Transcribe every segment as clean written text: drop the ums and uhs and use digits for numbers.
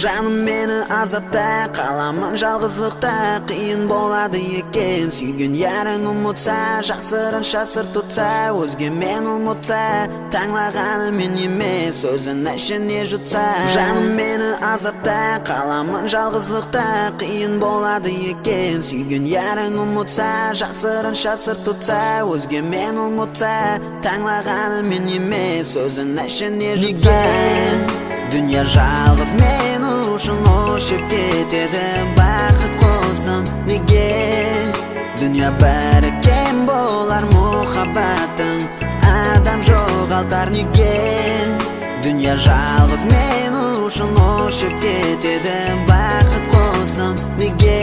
Жаным мені азапта, қаламын жалғызлықта. Қиын болады екен, сүйген ярың ұмытса, жасырын шасыр тұтса, өзгемен ұмытса, таңлағаны мен емес, сөзін ішіне жұтса. Жаным мені азапта, қаламын жалғызлықта. Қиын болады екен, сүйген ярың ұмытса, жасырын шасыр тұтса, өзгемен ұмытса, таңлағаны мен емес, сөзін ішіне жұтса. Дүния жалғыз мен үшін ұшып кетеді, бақыт қосым неге? Дүния бәрі кем болар, мұхаббатың адам жоғалтар неге? Дүния жалғыз мен үшін ұшып кетеді, бақыт қосым неге?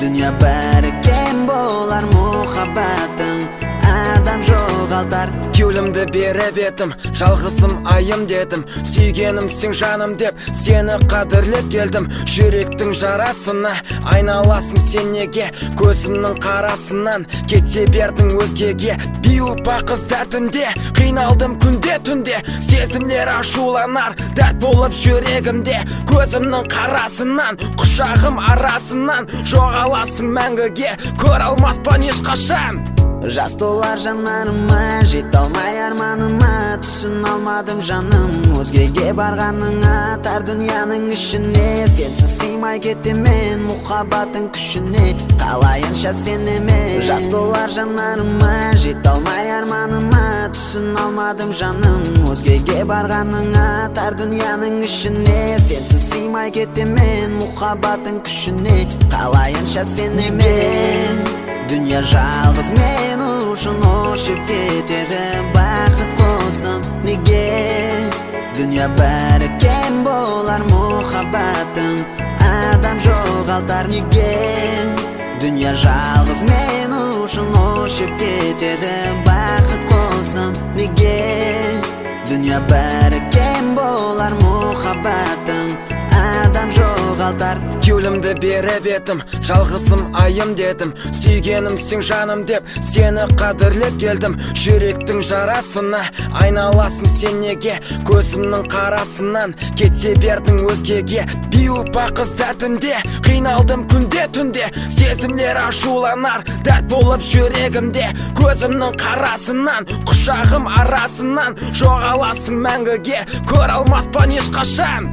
Дүния бәрі кем болар, мұхаббатың адам жоғалтар. Кеулімді беріп етім, жалғызым айым дедім, сүйгенімсің жаным деп сені қадірлеп келдім. Жүректің жарасына айналасың сен неге? Көзімнің қарасынан кете бердің өзгеге. Биупа қыздар түнде, қиналдым күнде түнде, сезімдер ашуланар, дәрт болып жүрегімде. Көзімнің қарасынан, құшағым арасынан жоғаласың мәңгіге, көр алмаспан ешқашан. Жас толар жанарыма, жете алмай арманыма, түсін алмадым жаным өзгеге барғаныңа. Тар дүнияның ішіне сенсіз сыймай кетемен, мұхаббаттың күшіне қалайынша сенемен. Жас толар жанарыма, жете алмай арманыма, түсін алмадым жаным өзгеге барғаныңа. Тар дүнияның ішіне сенсіз сыймай кетемен, мұхаббаттың күшіне қалайынша сенемен. Дүния жалғыз мен үшін ұшып кетеді, бақыт қосым неге? Дүния бәрі кем болар, мұхаббатың адам жоғалтар неге? Дүния жалғыз мен үшін ұшып кетеді, бақыт қосым неге? Дүния бәрі кем болар, мұхаббатың адам жоғалтар. Кеулімді беріп етім, жалғызым айым дедім, сүйгенімсің жаным деп сені қадірлеп келдім. Жүректің жарасына айналасың сен неге? Көзімнің қарасынан кете бердің өзгеге. Биупа қыздар түнде, қиналдым күнде түнде, сезімдер ашуланар, дәрт болып жүрегімде. Көзімнің қарасынан, құшағым арасынан жоғаласың мәңгіге, көр алмаспан ешқашан.